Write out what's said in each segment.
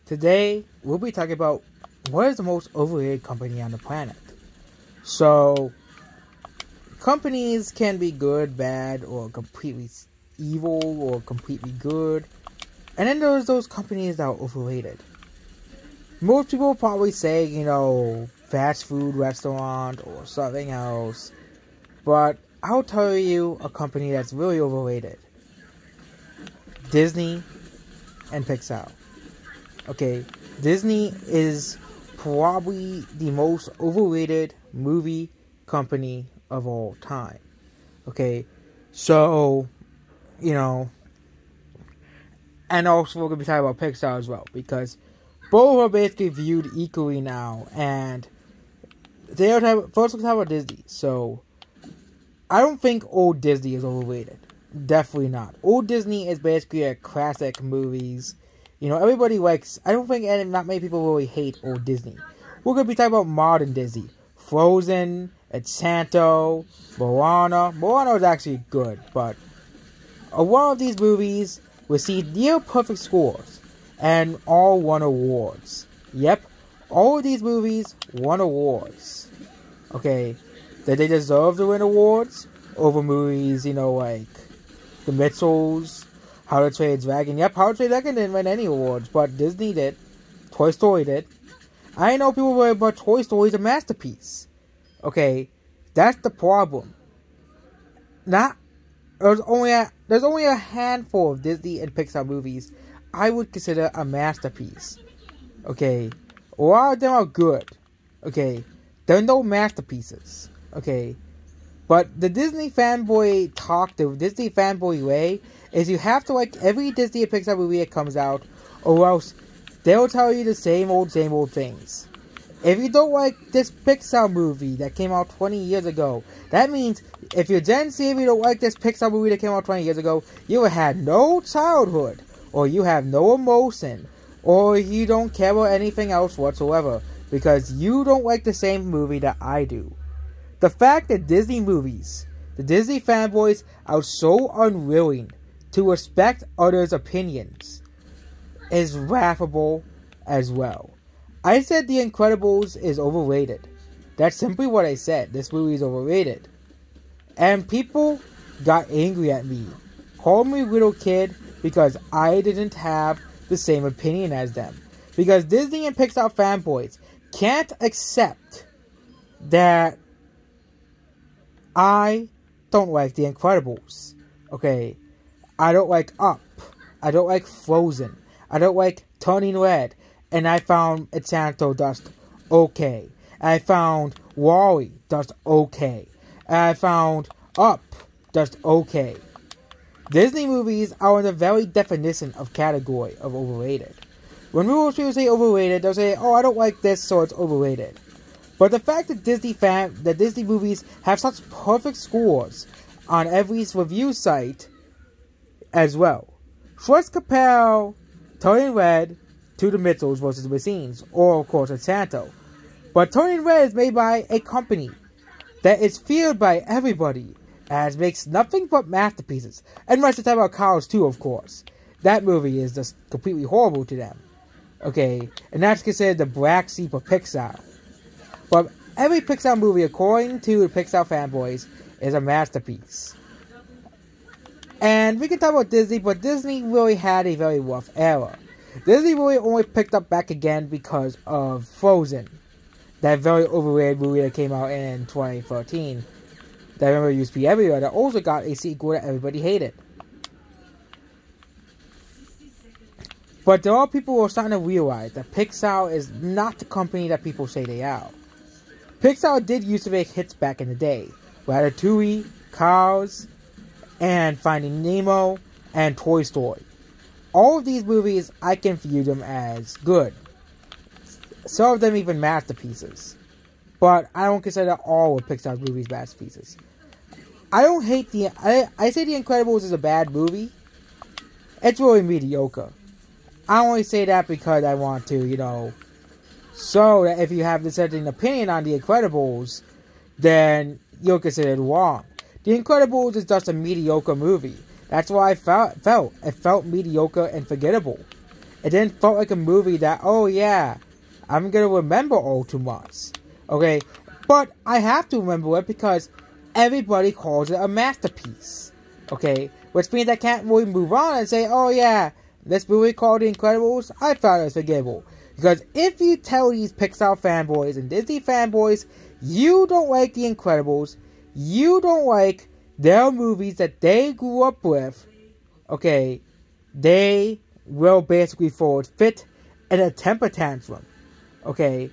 Today, we'll be talking about what is the most overrated company on the planet. So, companies can be good, bad, or completely evil, or completely good. And then there's those companies that are overrated. Most people probably say, fast food restaurant or something else. But I'll tell you a company that's really overrated. Disney and Pixar. Okay, Disney is probably the most overrated movie company of all time. Okay, so, and also we're going to be talking about Pixar as well, because both are basically viewed equally now, and first we'll talk about Disney. So, I don't think old Disney is overrated. Definitely not. Old Disney is basically a classic movies. Everybody likes. I don't think not many people really hate old Disney. We're gonna be talking about modern Disney. Frozen, Encanto, Moana. Moana is actually good, but a lot of these movies received near perfect scores and all won awards. Yep, all of these movies won awards. Okay, did they deserve to win awards over movies? Like The Mitchells, How to Train a Dragon. Yep, How to Train a Dragon didn't win any awards, but Disney did. Toy Story did. I know people worry, but Toy Story is a masterpiece. Okay, that's the problem. There's only a handful of Disney and Pixar movies I would consider a masterpiece. Okay, a lot of them are good. Okay, they're no masterpieces. Okay. But the Disney fanboy the Disney fanboy way, is you have to like every Disney and Pixar movie that comes out, or else they'll tell you the same old things. If you don't like this Pixar movie that came out 20 years ago, that means if you're Gen Z and you don't like this Pixar movie that came out 20 years ago, you had no childhood, or you have no emotion, or you don't care about anything else whatsoever, because you don't like the same movie that I do. The fact that Disney movies, the Disney fanboys, are so unwilling to respect others' opinions is laughable as well. I said The Incredibles is overrated. That's simply what I said. This movie is overrated. And people got angry at me. Called me little kid because I didn't have the same opinion as them. Because Disney and Pixar fanboys can't accept that I don't like The Incredibles. Okay, I don't like Up. I don't like Frozen. I don't like Turning Red. And I found Encanto just okay. I found WALL-E just okay. And I found Up just okay. Disney movies are in the very definition of category of overrated. When people say overrated, they'll say, "Oh, I don't like this, so it's overrated." But the fact that Disney movies have such perfect scores on every review site as well. So let's compare Turning Red to The Mitchells versus The Machines, or of course Encanto. But Turning Red is made by a company that is feared by everybody, as makes nothing but masterpieces. And let's talk about Cars too, of course. That movie is just completely horrible to them. Okay, and that's considered the black sheep of Pixar. But every Pixar movie, according to the Pixar fanboys, is a masterpiece. And we can talk about Disney, but Disney really had a very rough era. Disney really only picked up back again because of Frozen. That very overrated movie that came out in 2013. That I remember used to be everywhere. That also got a sequel that everybody hated. But there are people who are starting to realize that Pixar is not the company that people say they are. Pixar did used to make hits back in the day. Ratatouille, Cars, and Finding Nemo, and Toy Story. All of these movies, I can view them as good. Some of them even masterpieces. But I don't consider all of Pixar's movies masterpieces. I don't hate I say The Incredibles is a bad movie. It's really mediocre. I only say that because I want to, so that if you have this certain opinion on The Incredibles, then you'll consider it wrong. The Incredibles is just a mediocre movie. That's why I felt. It felt mediocre and forgettable. It didn't feel like a movie that, oh yeah, I'm gonna remember all too much. Okay, but I have to remember it because everybody calls it a masterpiece. Okay, which means I can't really move on and say, oh yeah, this movie called The Incredibles, I found it was forgivable. Because if you tell these Pixar fanboys and Disney fanboys, you don't like The Incredibles, you don't like their movies that they grew up with, okay, they will basically throw a fit and a temper tantrum. Okay.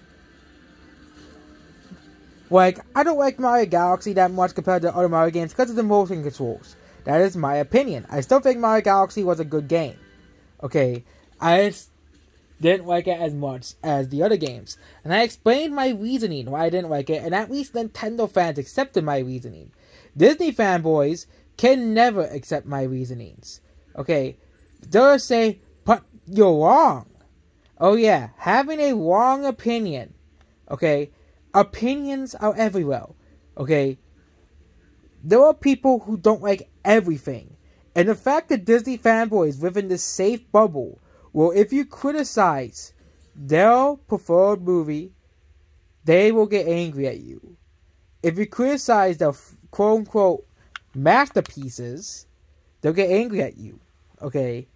Like, I don't like Mario Galaxy that much compared to other Mario games because of the motion controls. That is my opinion. I still think Mario Galaxy was a good game. Okay. I just didn't like it as much as the other games. And I explained my reasoning why I didn't like it, and at least Nintendo fans accepted my reasoning. Disney fanboys can never accept my reasonings. Okay. They'll say, but you're wrong. Oh yeah, having a wrong opinion. Okay, opinions are everywhere. Okay, there are people who don't like everything. And the fact that Disney fanboys live in this safe bubble, well, if you criticize their preferred movie, they will get angry at you. If you criticize their quote-unquote masterpieces, they'll get angry at you. Okay,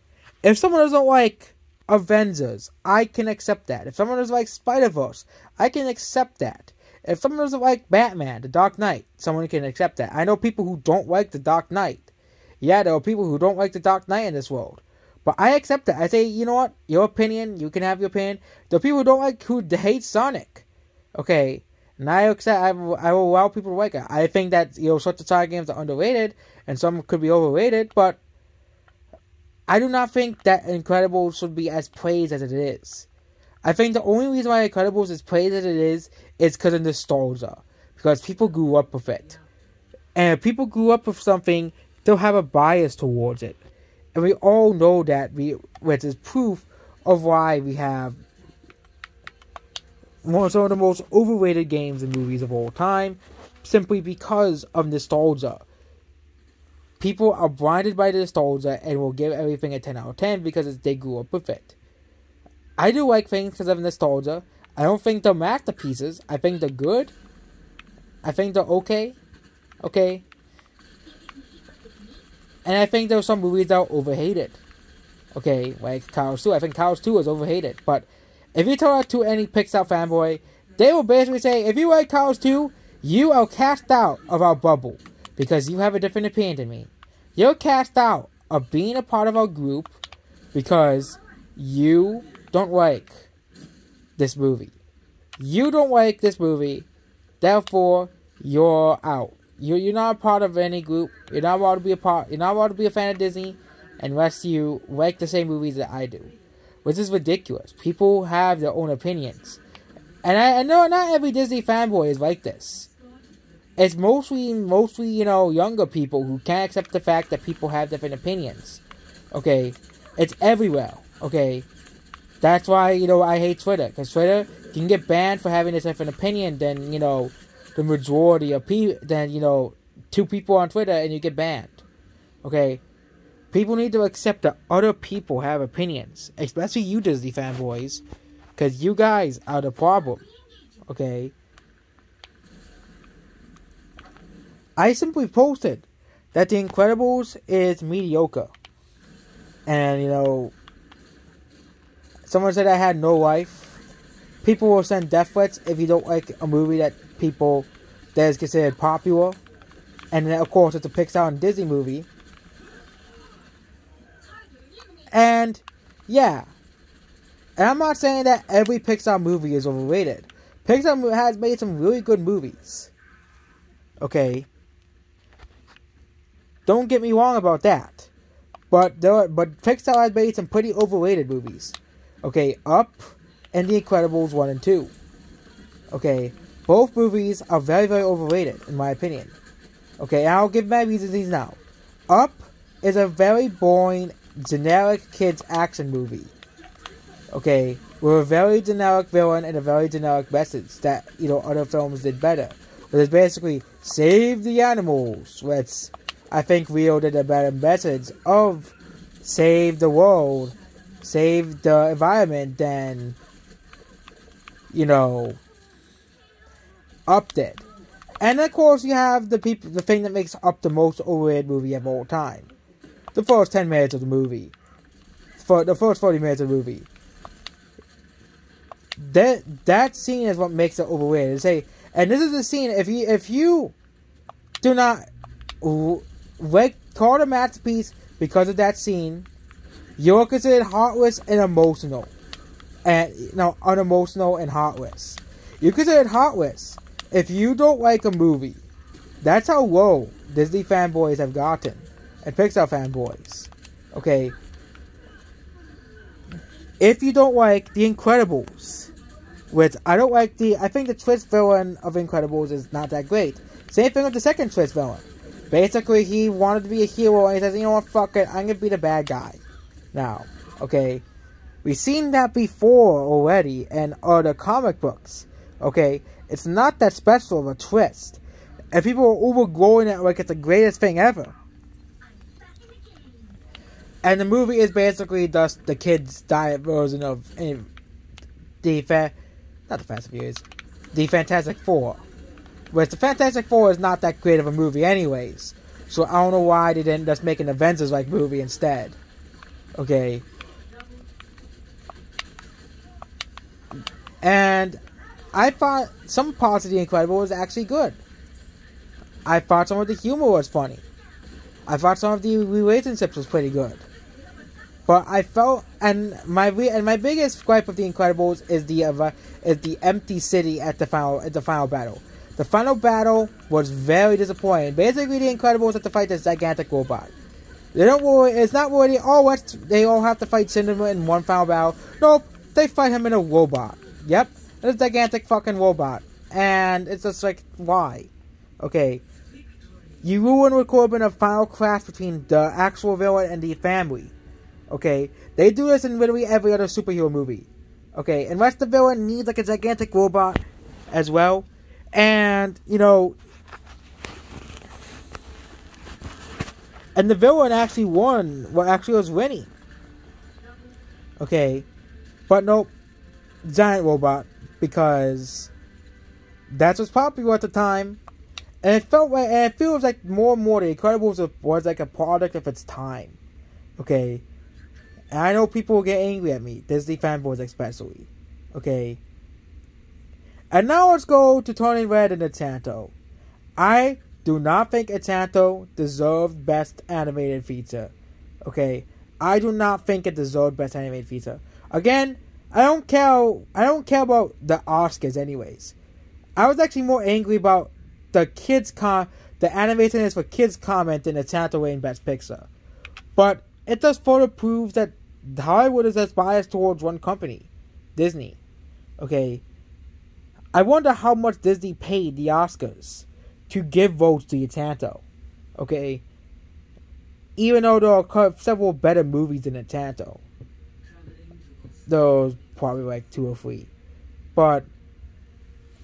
if someone doesn't like Avengers, I can accept that. If someone doesn't like Spider-Verse, I can accept that. If someone doesn't like Batman, The Dark Knight, someone can accept that. I know people who don't like The Dark Knight. Yeah, there are people who don't like The Dark Knight in this world. But I accept that. I say, you know what? Your opinion, you can have your opinion. There are people who hate Sonic. Okay. And I accept, I will allow people to like it. I think that, sorts of Sonic games are underrated, and some could be overrated, but I do not think that Incredibles should be as praised as it is. I think the only reason why Incredibles is praised as it is because of nostalgia. Because people grew up with it. And if people grew up with something, they'll have a bias towards it. And we all know that, which is proof of why we have some of the most overrated games and movies of all time, simply because of nostalgia. People are blinded by the nostalgia and will give everything a 10 out of 10 because they grew up with it. I do like things because of nostalgia. I don't think they're masterpieces. I think they're good. I think they're okay. Okay. And I think there are some movies that are overhated. Okay, like Cars 2. I think Cars 2 is overhated. But if you tell that to any Pixar fanboy, they will basically say, if you like Cars 2, you are cast out of our bubble. Because you have a different opinion than me. You're cast out of being a part of our group because you don't like this movie. You don't like this movie, therefore you're out. You're not a part of any group. You're not allowed to be You're not allowed to be a fan of Disney unless you like the same movies that I do, which is ridiculous. People have their own opinions, and I know not every Disney fanboy is like this. It's mostly, younger people who can't accept the fact that people have different opinions. Okay? It's everywhere. Okay? That's why, I hate Twitter. Because Twitter can get banned for having a different opinion than, the majority of people. Than, 2 people on Twitter and you get banned. Okay? People need to accept that other people have opinions. Especially you Disney fanboys. Because you guys are the problem. Okay? I simply posted that The Incredibles is mediocre. And, someone said I had no life. People will send death threats if you don't like a movie that is considered popular. And then, of course, it's a Pixar and Disney movie. And, yeah. And I'm not saying that every Pixar movie is overrated. Pixar has made some really good movies. Okay? Don't get me wrong about that. But Pixar has made some pretty overrated movies. Okay, Up and The Incredibles 1 and 2. Okay, both movies are very, very overrated, in my opinion. Okay, and I'll give my reasons now. Up is a very boring, generic kids action movie. Okay, with a very generic villain and a very generic message that, other films did better. But it's basically, save the animals, which I think Rio did a better message of save the world, save the environment than, you know, Up did. And of course, you have the thing that makes Up the most overrated movie of all time. The first 10 minutes of the movie. For the first 40 minutes of the movie. That scene is what makes it overrated. And this is the scene, if you do not call it a masterpiece because of that scene, you're considered heartless and emotional. And, unemotional and heartless. You're considered heartless if you don't like a movie. That's how low Disney fanboys have gotten. And Pixar fanboys. Okay. If you don't like The Incredibles, which I don't like I think the twist villain of Incredibles is not that great. Same thing with the second twist villain. Basically, he wanted to be a hero and he says, you know what, fuck it, I'm gonna be the bad guy. Now, okay. We've seen that before already in other comic books. Okay. It's not that special of a twist. And people are overgrowing it like it's the greatest thing ever. And the movie is basically just the kids' diet version of the Fantastic Four. Whereas the Fantastic Four is not that great of a movie anyways. So I don't know why they didn't just make an Avengers-like movie instead. Okay. And I thought some parts of The Incredible was actually good. I thought some of the humor was funny. I thought some of the relationships was pretty good. But I felt, and my biggest gripe of The Incredibles is the empty city at the final battle. The final battle was very disappointing. Basically, The Incredibles have to fight this gigantic robot. They don't worry. It's not really. They all have to fight Cinema in one final battle. Nope, they fight him in a robot. Yep, it's a gigantic fucking robot, and it's just like, why? Okay, you ruin the recording of final clash between the actual villain and the family. Okay, they do this in literally every other superhero movie. Okay, unless the villain needs like a gigantic robot as well. And, and the villain actually won, actually was winning. Okay, but nope, giant robot, because that's what's popular at the time. And it feels like more and more The Incredibles was like a product of its time. Okay. And I know people will get angry at me, Disney fanboys especially. Okay. And now let's go to Turning Red and Encanto. I do not think Encanto deserved Best Animated Feature. Okay. I do not think it deserved Best Animated Feature. Again, I don't care about the Oscars anyways. I was actually more angry about the animation is for kids comment in Encanto winning Best Picture. But it just further proves that Hollywood is as biased towards one company, Disney. Okay. I wonder how much Disney paid the Oscars to give votes to Encanto. Okay. Even though there are several better movies than Encanto. Those probably like 2 or 3. But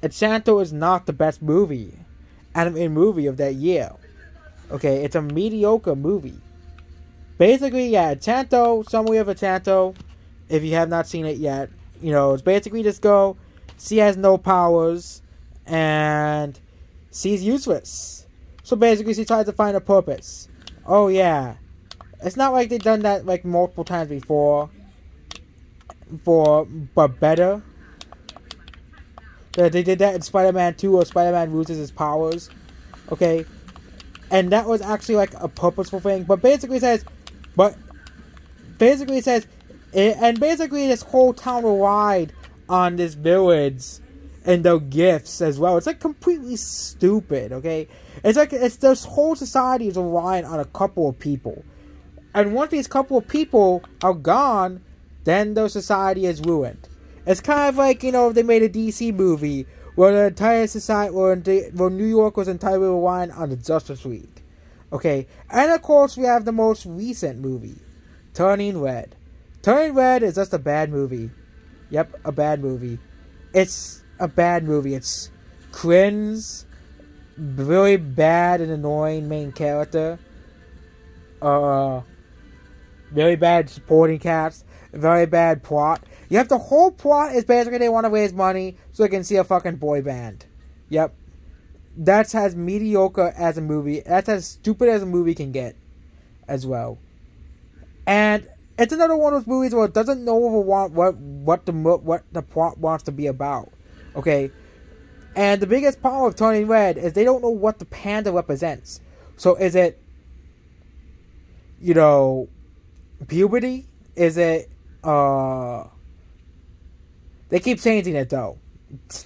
Encanto is not the best animated movie of that year. Okay, it's a mediocre movie. Basically, yeah, Encanto, summary of Encanto, if you have not seen it yet, it's basically this girl, she has no powers, and she's useless. So basically, she tries to find a purpose. Oh yeah, it's not like they've done that like multiple times before, but better. They did that in Spider-Man 2, where Spider-Man loses his powers, okay? And that was actually like a purposeful thing, but basically it says, and basically this whole town relied on this village and their gifts as well. It's like completely stupid, okay? It's this whole society is relying on a couple of people. And once these couple of people are gone, then their society is ruined. It's kind of like, they made a DC movie where the entire society, where New York was entirely reliant on the Justice League. Okay, and of course we have the most recent movie, Turning Red. Turning Red is just a bad movie. Yep, a bad movie. It's a bad movie. It's cringe, really bad and annoying main character. Very bad supporting cast. very bad plot. You have the whole plot is basically they want to raise money so they can see a fucking boy band. Yep. That's as mediocre as a movie. That's as stupid as a movie can get as well. And it's another one of those movies where it doesn't know what the plot wants to be about. Okay? And the biggest problem with Turning Red is they don't know what the panda represents. So is it, puberty? Is it, they keep changing it though.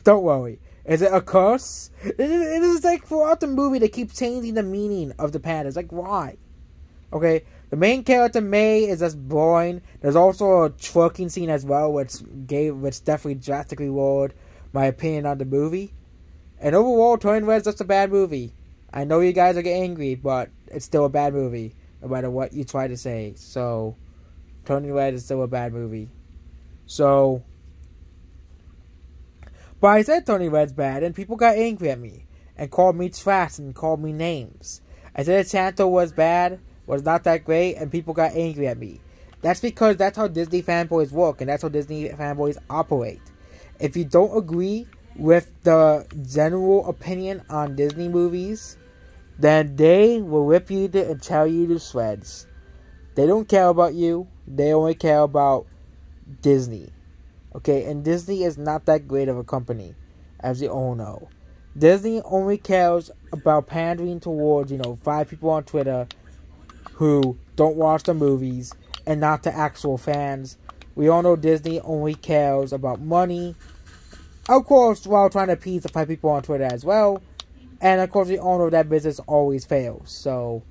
Don't worry. Is it a curse? It is like throughout the movie they keep changing the meaning of the panda. It's like, why? Okay? The main character, May, is just boring. There's also a twerking scene as well, which definitely drastically lowered my opinion on the movie. And overall, Turning Red is just a bad movie. I know you guys are getting angry, but it's still a bad movie, no matter what you try to say. So, Turning Red is still a bad movie. So, but I said Turning Red's bad, and people got angry at me, and called me trash, and called me names. I said Enchanto was bad, was not that great, and people got angry at me. That's because that's how Disney fanboys work, and that's how Disney fanboys operate. If you don't agree with the general opinion on Disney movies, then they will rip you and tear you to shreds. They don't care about you. They only care about Disney. Okay, and Disney is not that great of a company, as you all know. Disney only cares about pandering towards, 5 people on Twitter who don't watch the movies and not the actual fans. We all know Disney only cares about money. Of course, while trying to appease the 5 people on Twitter as well. And of course, we all know that business always fails. So,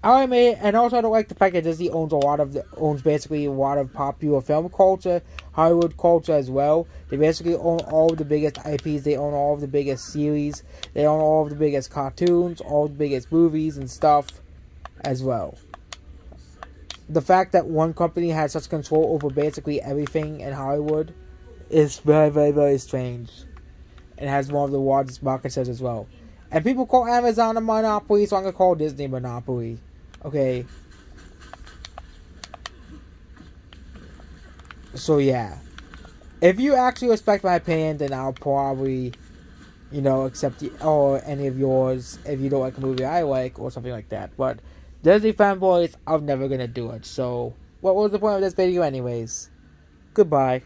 and also I don't like the fact that Disney owns basically a lot of popular film culture, Hollywood culture as well. They basically own all of the biggest IPs. They own all of the biggest series. They own all of the biggest cartoons, all the biggest movies and stuff as well. The fact that one company has such control over basically everything in Hollywood is very, very, very strange. It has one of the largest market shares as well. And people call Amazon a monopoly, so I'm going to call Disney a monopoly. Okay. So, yeah. If you actually respect my opinion, then I'll probably, accept any of yours if you don't like a movie I like or something like that. But Disney fanboys, I'm never going to do it. So, what was the point of this video anyways? Goodbye.